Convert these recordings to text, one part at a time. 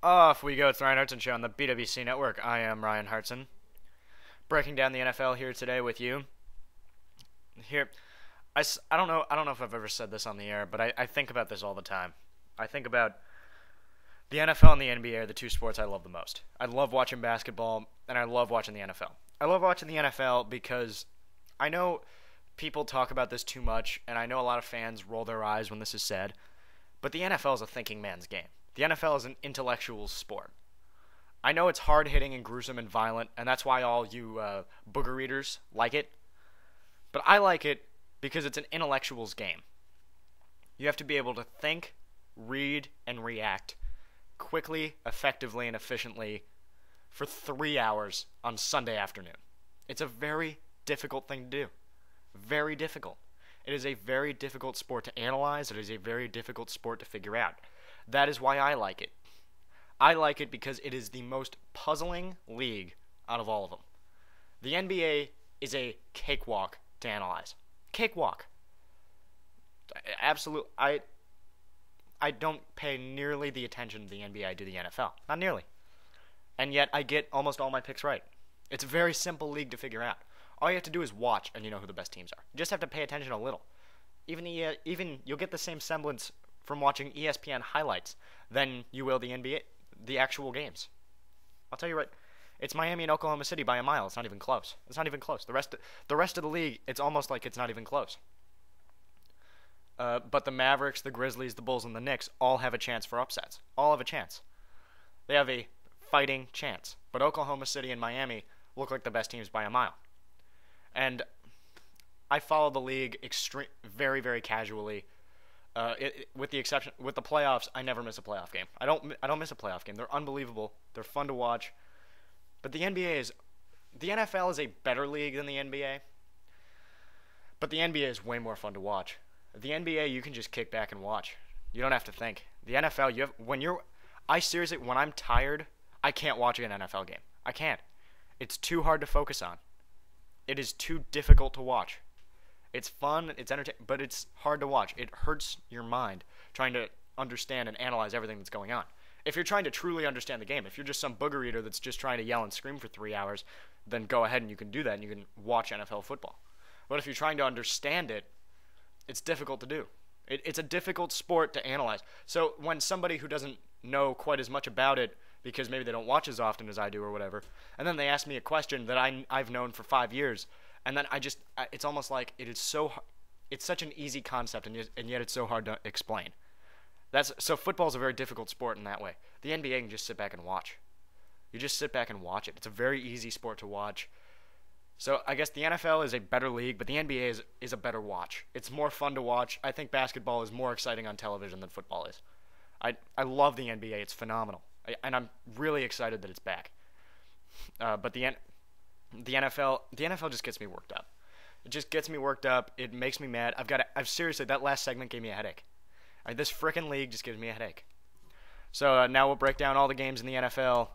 Off we go. It's the Ryan Hartson Show on the BWC Network. I am Ryan Hartson, breaking down the NFL here today with you. Here, I don't know if I've ever said this on the air, but I think about this all the time. I think about the NFL and the NBA are the two sports I love the most. I love watching basketball, and I love watching the NFL. I love watching the NFL because I know people talk about this too much, and I know a lot of fans roll their eyes when this is said, but the NFL is a thinking man's game. The NFL is an intellectual sport. I know it's hard-hitting and gruesome and violent, and that's why all you booger eaters like it. But I like it because it's an intellectual's game. You have to be able to think, read, and react quickly, effectively, and efficiently for 3 hours on Sunday afternoon. It's a very difficult thing to do. Very difficult. It is a very difficult sport to analyze. It is a very difficult sport to figure out. That is why I like it. I like it because it is the most puzzling league out of all of them. The NBA is a cakewalk to analyze. Cakewalk. Absolute. I don't pay nearly the attention to the NBA I do the NFL. Not nearly. And yet I get almost all my picks right. It's a very simple league to figure out. All you have to do is watch, and you know who the best teams are. You just have to pay attention a little. Even you'll get the same semblance from watching ESPN highlights than you will the NBA, the actual games. I'll tell you what, it's Miami and Oklahoma City by a mile. It's not even close. It's not even close. The rest of the league, it's almost like it's not even close. But the Mavericks, the Grizzlies, the Bulls, and the Knicks all have a chance for upsets. All have a chance. They have a fighting chance. But Oklahoma City and Miami look like the best teams by a mile. And I follow the league very, very casually. With the playoffs, I never miss a playoff game. I don't miss a playoff game. They're unbelievable. They're fun to watch. But the NFL is a better league than the NBA. But the NBA is way more fun to watch. The NBA, you can just kick back and watch. You don't have to think. The NFL, when I'm tired, I can't watch an NFL game. I can't. It's too hard to focus on. It is too difficult to watch. It's fun, it's entertaining, but it's hard to watch. It hurts your mind trying to understand and analyze everything that's going on. If you're trying to truly understand the game, if you're just some booger eater that's just trying to yell and scream for 3 hours, then go ahead and you can do that and you can watch NFL football. But if you're trying to understand it, it's difficult to do. It's a difficult sport to analyze. So when somebody who doesn't know quite as much about it, because maybe they don't watch as often as I do or whatever, and then they ask me a question that I've known for 5 years, and then it's almost like it's such an easy concept, and yet it's so hard to explain. So football's a very difficult sport in that way. The NBA can just sit back and watch. You just sit back and watch it. It's a very easy sport to watch. So I guess the NFL is a better league, but the NBA is a better watch. It's more fun to watch. I think basketball is more exciting on television than football is. I love the NBA. It's phenomenal. And I'm really excited that it's back. But the NFL just gets me worked up. It just gets me worked up. It makes me mad. Seriously, that last segment gave me a headache. This frickin' league just gives me a headache. So now we'll break down all the games in the NFL,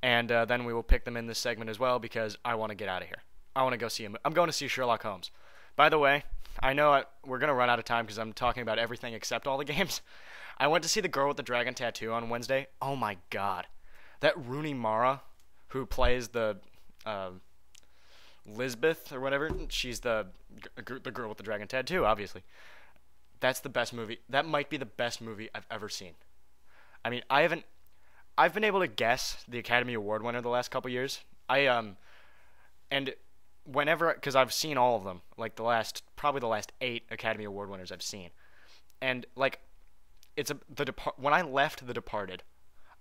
and then we will pick them in this segment as well because I want to get out of here. I want to go see him. I'm going to see Sherlock Holmes. By the way, I know we're going to run out of time because I'm talking about everything except all the games. I went to see The Girl with the Dragon Tattoo on Wednesday. Oh my god. That Rooney Mara, who plays the Lisbeth or whatever, she's the girl with the dragon tattoo, obviously. That's the best movie. That might be the best movie I've ever seen. I mean, I've been able to guess the Academy Award winner the last couple years. And whenever, because I've seen all of them, like probably the last 8 Academy Award winners I've seen. And like, when I left The Departed,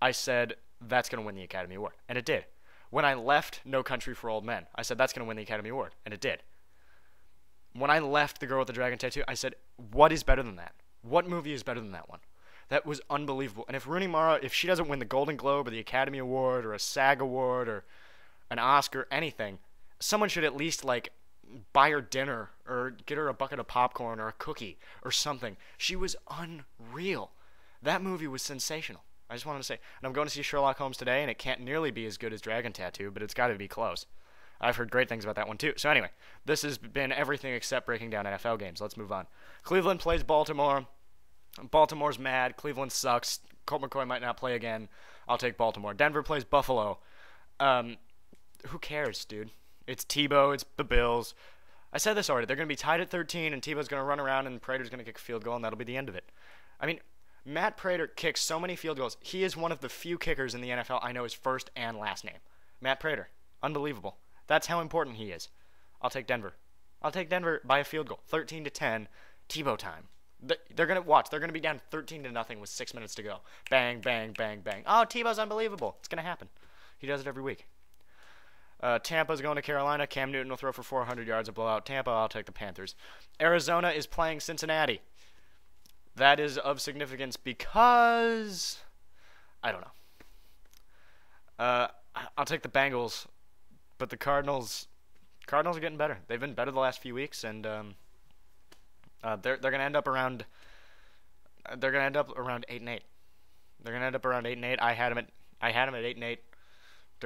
I said that's going to win the Academy Award, and it did. When I left No Country for Old Men, I said that's going to win the Academy Award, and it did. When I left The Girl with the Dragon Tattoo, I said, what is better than that? What movie is better than that one? That was unbelievable. And if Rooney Mara, if she doesn't win the Golden Globe or the Academy Award or a SAG Award or an Oscar, anything, someone should at least like buy her dinner or get her a bucket of popcorn or a cookie or something. She was unreal. That movie was sensational. I just wanted to say, and I'm going to see Sherlock Holmes today, and it can't nearly be as good as Dragon Tattoo, but it's got to be close. I've heard great things about that one too. So anyway, this has been everything except breaking down NFL games. Let's move on. Cleveland plays Baltimore. Baltimore's mad. Cleveland sucks. Colt McCoy might not play again. I'll take Baltimore. Denver plays Buffalo. Um, who cares, dude? It's Tebow. It's the Bills. I said this already. They're going to be tied at 13, and Tebow's going to run around, and Prater's going to kick a field goal, and that'll be the end of it. I mean, Matt Prater kicks so many field goals. He is one of the few kickers in the NFL I know his first and last name. Matt Prater. Unbelievable. That's how important he is. I'll take Denver. I'll take Denver by a field goal. 13-10. Tebow time. They're going to watch. They're going to be down 13-0 with 6 minutes to go. Bang, bang, bang, bang. Oh, Tebow's unbelievable. It's going to happen. He does it every week. Tampa's going to Carolina. Cam Newton will throw for 400 yards and blow out Tampa. I'll take the Panthers. Arizona is playing Cincinnati. That is of significance because I don't know. I'll take the Bengals, but the Cardinals are getting better. They've been better the last few weeks, and they're going to end up around 8-8. They're going to end up around 8-8. I had them at 8-8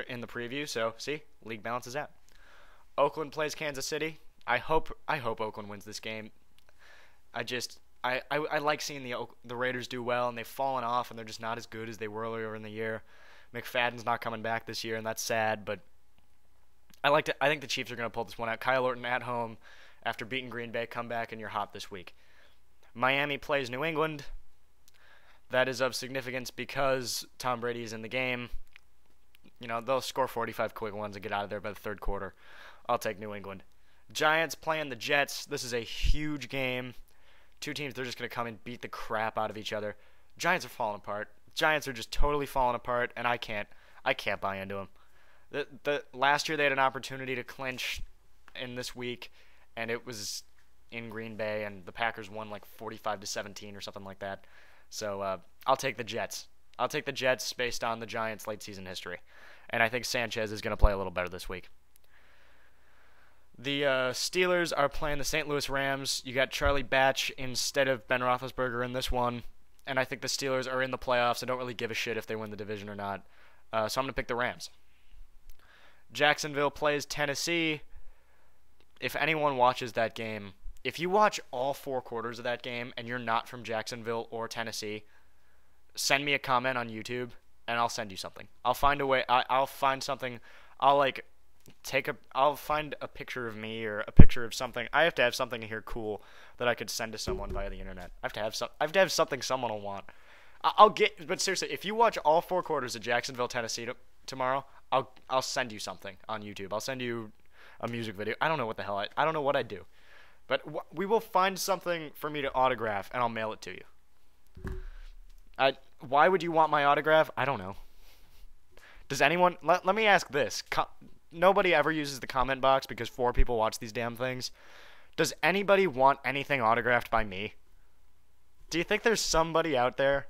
in the preview. So see, league balances out. Oakland plays Kansas City. I hope Oakland wins this game. I like seeing the Raiders do well, and they've fallen off, and they're just not as good as they were earlier in the year. McFadden's not coming back this year, and that's sad. But I think the Chiefs are going to pull this one out. Kyle Orton at home after beating Green Bay. Come back, and you're hot this week. Miami plays New England. That is of significance because Tom Brady is in the game. You know, they'll score 45 quick ones and get out of there by the third quarter. I'll take New England. Giants playing the Jets. This is a huge game. Two teams, they're just going to come and beat the crap out of each other. Giants are falling apart. Giants are just totally falling apart, and I can't buy into them. The last year they had an opportunity to clinch in this week, and it was in Green Bay, and the Packers won like 45-17 or something like that. So I'll take the Jets. I'll take the Jets based on the Giants' late season history, and I think Sanchez is going to play a little better this week. The Steelers are playing the St. Louis Rams. You got Charlie Batch instead of Ben Roethlisberger in this one. And I think the Steelers are in the playoffs. I don't really give a shit if they win the division or not. So I'm going to pick the Rams. Jacksonville plays Tennessee. If anyone watches that game, if you watch all 4 quarters of that game and you're not from Jacksonville or Tennessee, send me a comment on YouTube and I'll send you something. I'll find a way. I'll find something. I'll find a picture of me or a picture of something. I have to have something here cool that I could send to someone via the internet. I have to have something someone will want. But seriously, if you watch all 4 quarters of Jacksonville, Tennessee tomorrow, I'll send you something on YouTube. I'll send you a music video. I don't know what the hell I don't know what I'd do, but we will find something for me to autograph and I'll mail it to you. Why would you want my autograph? I don't know. Does anyone? Let me ask this. Nobody ever uses the comment box because 4 people watch these damn things. Does anybody want anything autographed by me? Do you think there's somebody out there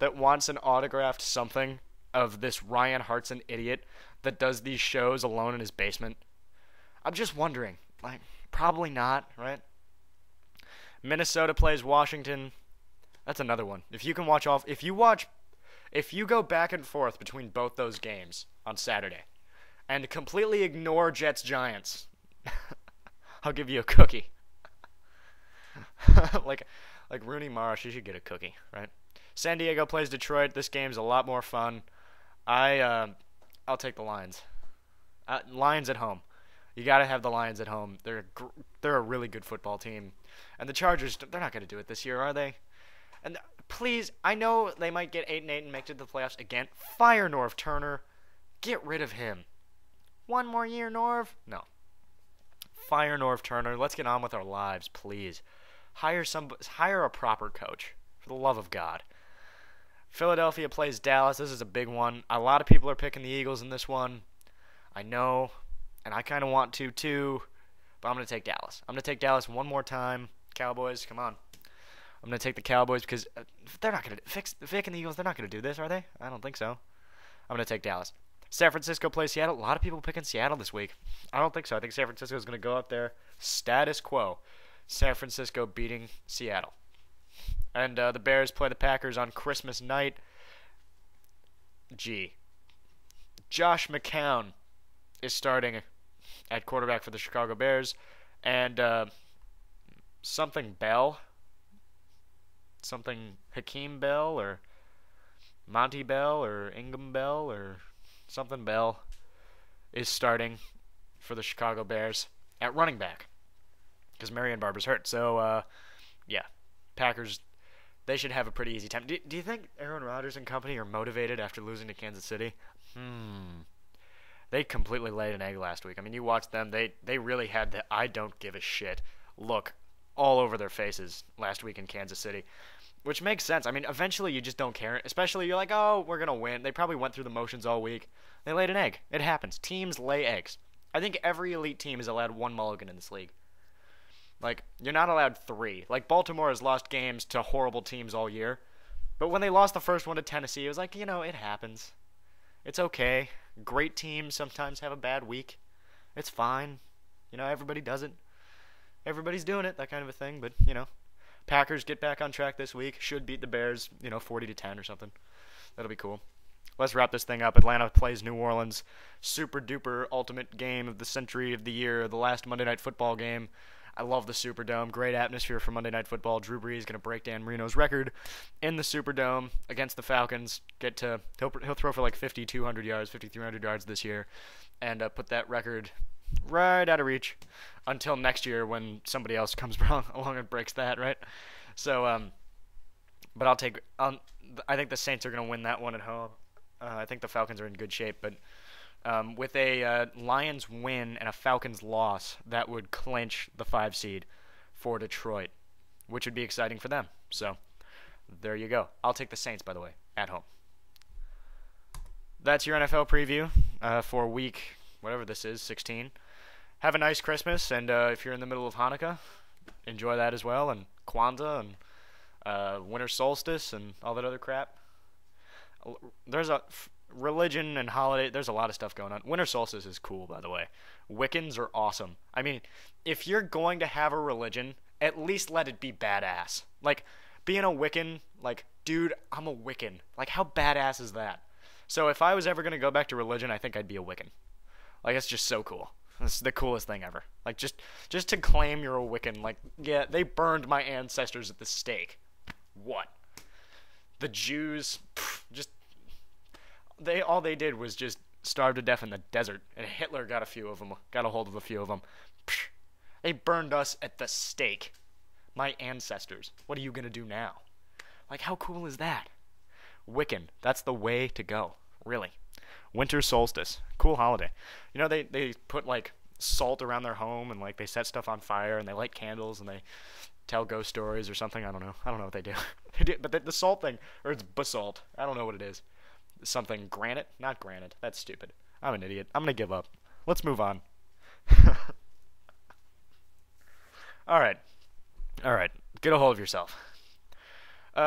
that wants an autographed something of this Ryan Hartson idiot that does these shows alone in his basement? I'm just wondering. Like, probably not, right? Minnesota plays Washington. That's another one. If you go back and forth between both those games on Saturday and completely ignore Jets-Giants, I'll give you a cookie. like Rooney Mara, she should get a cookie, right? San Diego plays Detroit. This game's a lot more fun. I'll take the Lions. Lions at home. You got to have the Lions at home. They're a really good football team. And the Chargers, they're not going to do it this year, are they? And please, I know they might get 8-8 and make it to the playoffs again. Fire Norv Turner. Get rid of him. One more year, Norv? No. Fire Norv Turner. Let's get on with our lives, please. Hire a proper coach, for the love of God. Philadelphia plays Dallas. This is a big one. A lot of people are picking the Eagles in this one. I know, and I kind of want to too, but I'm going to take Dallas. I'm going to take Dallas one more time. Cowboys, come on. I'm going to take the Cowboys because they're not going to Vic and the Eagles. They're not going to do this, are they? I don't think so. I'm going to take Dallas. San Francisco plays Seattle. A lot of people picking Seattle this week. I don't think so. I think San Francisco is going to go up there status quo. San Francisco beating Seattle. And the Bears play the Packers on Christmas night. Josh McCown is starting at quarterback for the Chicago Bears. And something Hakeem Bell or Monty Bell or Ingham Bell or something Bell is starting for the Chicago Bears at running back because Marion Barber's hurt. So, yeah, Packers, they should have a pretty easy time. Do you think Aaron Rodgers and company are motivated after losing to Kansas City? They completely laid an egg last week. I mean, you watched them. They really had the I don't give a shit look all over their faces last week in Kansas City, which makes sense. I mean, eventually you just don't care. Especially you're like, oh, we're going to win. They probably went through the motions all week. They laid an egg. It happens. Teams lay eggs. I think every elite team is allowed one mulligan in this league. Like, you're not allowed 3. Like, Baltimore has lost games to horrible teams all year. But when they lost the first one to Tennessee, it was like, it happens. It's okay. Great teams sometimes have a bad week. It's fine. Everybody does it. Everybody's doing it, that kind of a thing. But, Packers get back on track this week. Should beat the Bears, 40-10 or something. That'll be cool. Let's wrap this thing up. Atlanta plays New Orleans. Super duper ultimate game of the century of the year. The last Monday Night Football game. I love the Superdome. Great atmosphere for Monday Night Football. Drew Brees going to break Dan Marino's record in the Superdome against the Falcons. He'll throw for like 5,200 yards, 5,300 yards this year, and put that record right out of reach until next year when somebody else comes along and breaks that, right? So, but I think the Saints are going to win that one at home. I think the Falcons are in good shape, but with a Lions win and a Falcons loss, that would clinch the 5 seed for Detroit, which would be exciting for them. So, there you go. I'll take the Saints, by the way, at home. That's your NFL preview for week, whatever this is, 16. Have a nice Christmas, and if you're in the middle of Hanukkah, enjoy that as well, and Kwanzaa, and winter solstice, and all that other crap. There's a religion and holiday, there's a lot of stuff going on. Winter solstice is cool, by the way. Wiccans are awesome. I mean, if you're going to have a religion, at least let it be badass. Like, being a Wiccan, like, dude, I'm a Wiccan. Like, how badass is that? So if I was ever going to go back to religion, I think I'd be a Wiccan. Like, it's just so cool. It's the coolest thing ever. Like, just to claim you're a Wiccan, like, yeah, they burned my ancestors at the stake. What? The Jews, all they did was just starve to death in the desert, and Hitler got a hold of a few of them. They burned us at the stake. My ancestors. What are you gonna do now? Like, how cool is that? Wiccan, that's the way to go. Really. Winter solstice, cool holiday. They put like salt around their home, and like they set stuff on fire, and they light candles, and they tell ghost stories or something. I don't know what they do. But the salt thing, or it's basalt. I don't know what it is. Something granite? Not granite. That's stupid. I'm an idiot. I'm gonna give up. Let's move on. All right. Get a hold of yourself.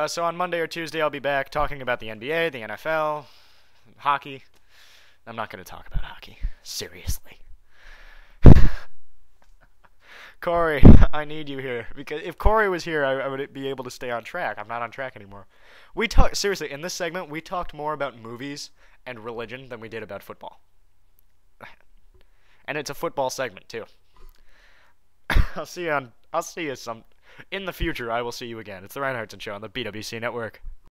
So on Monday or Tuesday, I'll be back talking about the NBA, the NFL, hockey. I'm not going to talk about hockey. Seriously. Corey, I need you here. Because if Corey was here, I would be able to stay on track. I'm not on track anymore. Seriously, in this segment, we talked more about movies and religion than we did about football. And it's a football segment, too. I'll see you in the future. I will see you again. It's the Ryan Hartson Show on the BWC Network.